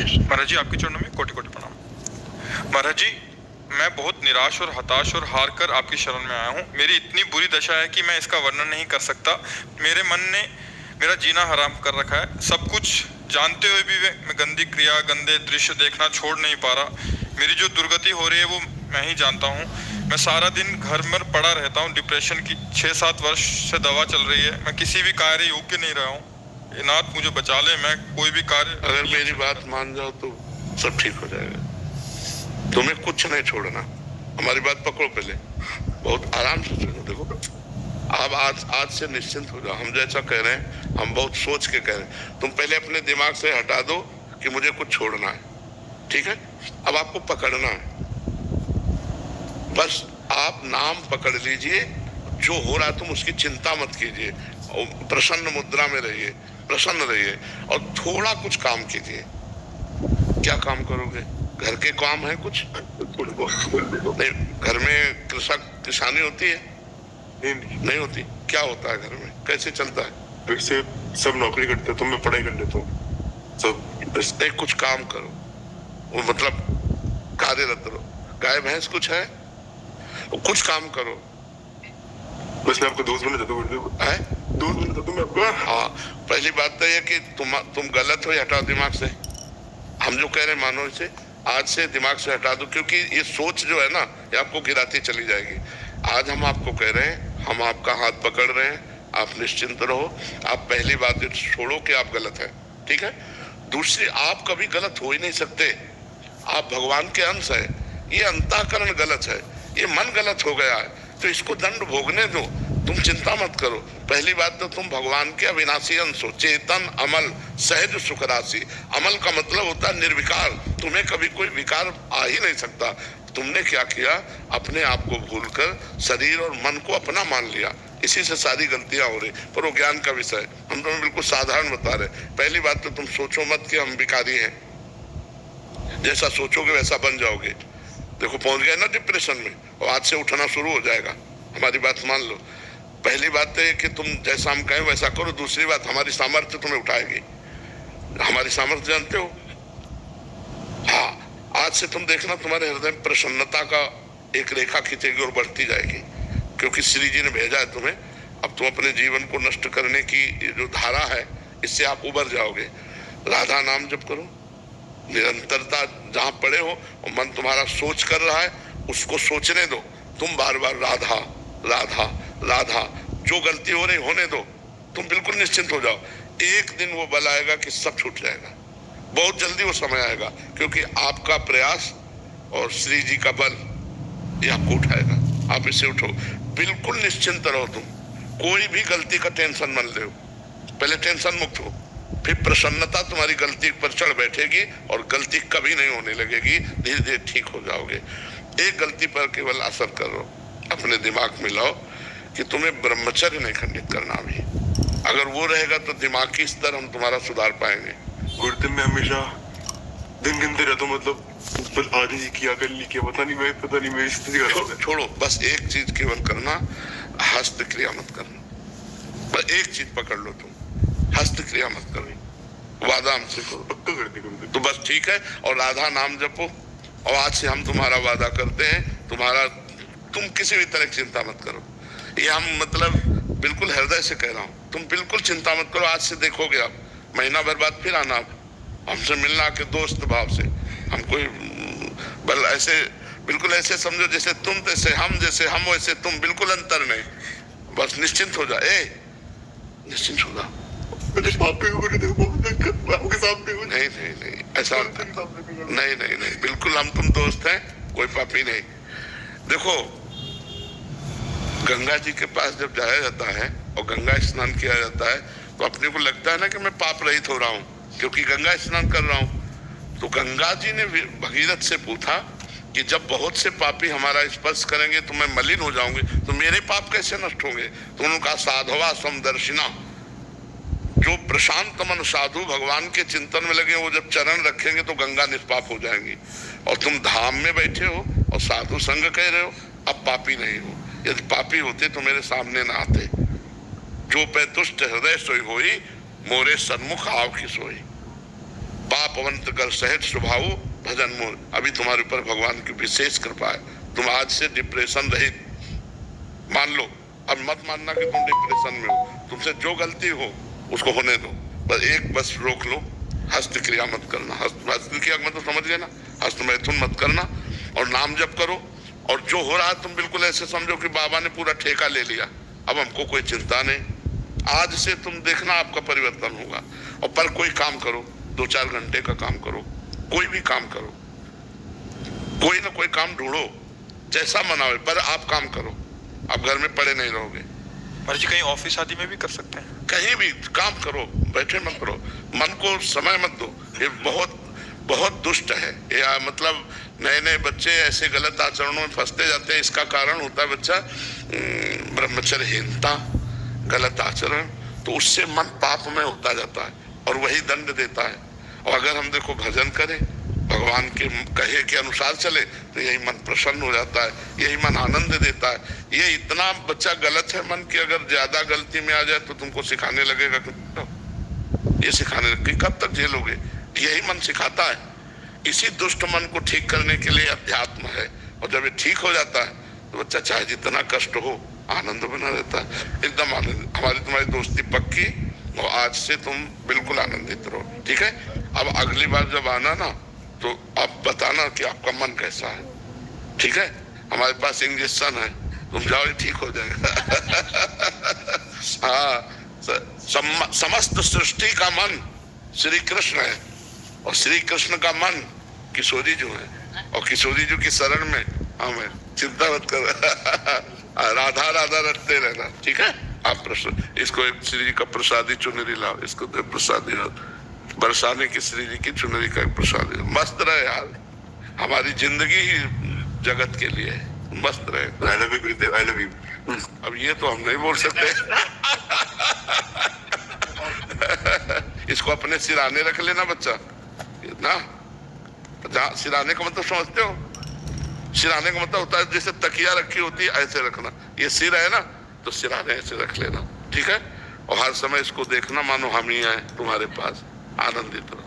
महाराज जी, आपके चरणों में कोटि कोटि प्रणाम। महाराज जी, मैं बहुत निराश और हताश और हार कर आपकी शरण में आया हूँ। मेरी इतनी बुरी दशा है कि मैं इसका वर्णन नहीं कर सकता। मेरे मन ने मेरा जीना हराम कर रखा है। सब कुछ जानते हुए भी मैं गंदी क्रिया, गंदे दृश्य देखना छोड़ नहीं पा रहा। मेरी जो दुर्गति हो रही है वो मैं ही जानता हूँ। मैं सारा दिन घर में पड़ा रहता हूँ। डिप्रेशन की 6-7 वर्ष से दवा चल रही है। मैं किसी भी कार्य योग्य नहीं रहा हूँ। नाथ मुझे बचा ले, मैं कोई भी कार्य। अगर मेरी बात मान जाओ तो सब ठीक हो जाएगा। तुम्हें कुछ नहीं छोड़ना। हमारी बात पकड़ो, पहले बहुत आराम से सुनो। देखो, आप आज से निश्चिंत हो जाओ। हम जैसा कह रहे हैं, हम बहुत सोच के कह रहे हैं। तुम पहले अपने दिमाग से हटा दो कि मुझे कुछ छोड़ना है, ठीक है? अब आपको पकड़ना है। बस आप नाम पकड़ लीजिए। जो हो रहा है तुम उसकी चिंता मत कीजिए। प्रसन्न मुद्रा में रहिए, प्रसन्न रहिए और थोड़ा कुछ काम कीजिए। क्या काम करोगे? घर के काम है कुछ? नहीं, घर में किसानी होती है? नहीं होती। क्या होता है घर में? कैसे चलता है? वैसे सब नौकरी करते हैं तो मैं पढ़ाई कर लेता हूँ सब। एक कुछ काम करो, वो मतलब कार्यरत रहो। गाय भैंस कुछ है? कुछ काम करो। बस मैं आपको दोस्त बना चाहता हूँ। दोस्त बना चाहता हूँ मैं आपको। हाँ, पहली बात तो ये कि तुम गलत हो, ये हटाओ दिमाग से। हम जो कह रहे हैं मानो इसे आज से दिमाग से हटा दो, क्योंकि ये सोच जो है ना, ये आपको गिराती चली जाएगी। आज हम आपको कह रहे हैं, हम आपका हाथ पकड़ रहे हैं, आप निश्चिंत रहो। आप पहली बात छोड़ो कि आप गलत हैं, ठीक है? दूसरी, आप कभी गलत हो ही नहीं सकते। आप भगवान के अंश है। ये अंतःकरण गलत है, ये मन गलत हो गया है, तो इसको दंड भोगने दो। तुम चिंता मत करो। पहली बात तो तुम भगवान के अविनाशी अंश हो, चेतन, अमल, सहज सुख राशि। अमल का मतलब होता है निर्विकार। तुम्हें कभी कोई विकार आ ही नहीं सकता। तुमने क्या किया? अपने आप को भूलकर शरीर और मन को अपना मान लिया। इसी से सारी गलतियां हो रही। पर वो ज्ञान का विषय, हम तुम्हें बिल्कुल साधारण बता रहे। पहली बात तो तुम सोचो मत कि हम विकारी हैं। जैसा सोचोगे वैसा बन जाओगे। देखो, पहुंच गए ना डिप्रेशन में, और आज से उठना शुरू हो जाएगा। हमारी बात मान लो। पहली बात है कि तुम जैसा हम कहें वैसा करो। दूसरी बात, हमारी सामर्थ्य तुम्हें उठाएगी। हमारी सामर्थ्य जानते हो? हाँ, आज से तुम देखना तुम्हारे हृदय में प्रसन्नता का एक रेखा खींचेगी और बढ़ती जाएगी, क्योंकि श्री जी ने भेजा है तुम्हें। अब तुम अपने जीवन को नष्ट करने की जो धारा है, इससे आप उबर जाओगे। राधा नाम जप करो, निरंतरता। जहां पड़े हो और मन तुम्हारा सोच कर रहा है, उसको सोचने दो। तुम बार बार राधा राधा राधा। जो गलती हो रही होने दो। तुम बिल्कुल निश्चिंत हो जाओ। एक दिन वो बल आएगा कि सब छूट जाएगा। बहुत जल्दी वो समय आएगा, क्योंकि आपका प्रयास और श्री जी का बल ये आपको उठाएगा। आप इससे उठो, बिल्कुल निश्चिंत रहो। तुम कोई भी गलती का टेंशन मत लो। पहले टेंशन मुक्त हो, फिर प्रसन्नता तुम्हारी गलती पर चढ़ बैठेगी और गलती कभी नहीं होने लगेगी। धीरे धीरे ठीक हो जाओगे। एक गलती पर केवल असर करो, अपने दिमाग में लाओ कि तुम्हें ब्रह्मचर्य नहीं खंडित करना भी। अगर वो रहेगा तो दिमागी स्तर हम तुम्हारा सुधार पाएंगे। गुरुदेव, मैं हमेशा दिन गिनते रहता हूँ, मतलब आज ही किया, कल नहीं किया, पता नहीं मैं स्थिति का। छोड़ो, बस एक चीज केवल करना, हस्त क्रिया मत करना। बस एक चीज पकड़ लो, तुम हस्त क्रिया मत करो। वादा हमसे करो, पक्का कर दे गुरुदेव। तो बस ठीक है। और राधा नाम जपो। और आज से हम तुम्हारा वादा करते हैं, तुम किसी भी तरह की चिंता मत करो। ये हम मतलब बिल्कुल हृदय से कह रहा हूँ। तुम बिल्कुल चिंता मत करो। आज से देखोगे आप, महीना भर बाद फिर आना हमसे मिलना के दोस्त भाव से। हम कोई बल ऐसे बिल्कुल ऐसे समझो जैसे तुम तैसे हम, जैसे हम वैसे तुम, बिल्कुल अंतर नहीं। बस निश्चिंत हो जाए, निश्चिंत हो जाओ। नहीं नहीं नहीं, ऐसा नहीं, बिल्कुल हम तुम दोस्त हैं, कोई पापी नहीं। देखो, गंगा जी के पास जब जाया जाता है और गंगा स्नान किया जाता है, तो अपने को लगता है ना कि मैं पाप रहित हो रहा हूँ, क्योंकि गंगा स्नान कर रहा हूँ। तो गंगा जी ने भगीरथ से पूछा कि जब बहुत से पापी हमारा स्पर्श करेंगे तो मैं मलिन हो जाऊंगी, तो मेरे पाप कैसे नष्ट होंगे? तो उन्होंने कहा, साधवा समदर्शिना। जो प्रशांत मन साधु भगवान के चिंतन में लगे, वो जब चरण रखेंगे तो गंगा निष्पाप हो जाएंगी। और तुम धाम में बैठे हो और साधु संग कह रहे हो, अब पापी नहीं हो। यदि पापी होते तो मेरे सामने ना आते। जो पे तुष्ट हृदय सोई होई, मोरे सन्मुख आव की सोई। पाप अवंत कर सहज स्वभाव भजन मोर। अभी तुम्हारे ऊपर भगवान की विशेष कृपा है, तुम आज से डिप्रेशन रहित मान लो। अब मत मानना कि तुम डिप्रेशन में हो, तुमसे जो गलती हो उसको होने दो, बस रोक लो, हस्त क्रिया मत करना। हस्त क्रिया मतलब समझ गए ना, हस्त मैथुन मत करना, और नाम जप करो। और जो हो रहा है तुम बिल्कुल ऐसे समझो कि बाबा ने पूरा ठेका ले लिया, अब हमको कोई चिंता नहीं। आज से तुम देखना आपका परिवर्तन होगा। और पर कोई काम करो, 2-4 घंटे का काम करो, कोई भी काम करो, कोई ना कोई काम ढूंढो, जैसा मनावे, पर आप काम करो, आप घर में पड़े नहीं रहोगे। महाराज जी कहीं ऑफिस आदि में भी कर सकते हैं? कहीं भी काम करो, बैठे मत करो, मन को समय मत दो। ये बहुत बहुत दुष्ट है ये, मतलब नए नए बच्चे ऐसे गलत आचरणों में फंसते जाते हैं। इसका कारण होता है बच्चा ब्रह्मचर्यहीनता, गलत आचरण, तो उससे मन पाप में होता जाता है और वही दंड देता है। और अगर हम देखो भजन करें, भगवान के कहे के अनुसार चले, तो यही मन प्रसन्न हो जाता है, यही मन आनंद देता है। ये इतना बच्चा गलत है मन की, अगर ज्यादा गलती में आ जाए तो तुमको सिखाने लगेगा कि ये सिखाने लगे, कब तक झेलोगे? यही मन सिखाता है। इसी दुष्ट मन को ठीक करने के लिए अध्यात्म है, और जब ये ठीक हो जाता है तो बच्चा चाहे जितना कष्ट हो आनंद बना रहता है, एकदम आनंद। हमारी तुम्हारी दोस्ती पक्की, और आज से तुम बिल्कुल आनंदित रहो, ठीक है? अब अगली बार जब आना ना, तो आप बताना कि आपका मन कैसा है, ठीक है? हमारे पास इंजेक्शन है, तुम जाओ, ठीक हो जाएगा। हाँ, समस्त सृष्टि का मन श्री कृष्ण है, और श्री कृष्ण का मन किशोरी जो है, और किशोरी जो की शरण में हमें चिंता मत कर। राधा राधा रटते रहना, ठीक है? आप इसको एक श्री जी का प्रसादी चुनरी लाओ, इसको दे प्रसादी, बरसाने की श्री जी की चुनरी का एक प्रसादी। मस्त रहे यार, हमारी जिंदगी ही जगत के लिए है, मस्त रहे। I love you Gurudev, I love you. अब ये तो हम नहीं बोल सकते। इसको अपने सिराने रख लेना बच्चा ना, जहाँ सिराने का मतलब समझते हो? सिराने का मतलब होता है जैसे तकिया रखी होती है, ऐसे रखना। ये सिर है ना, तो सिराने ऐसे रख लेना, ठीक है? और हर समय इसको देखना मानो हम ही आए तुम्हारे पास, आनंदित रहो।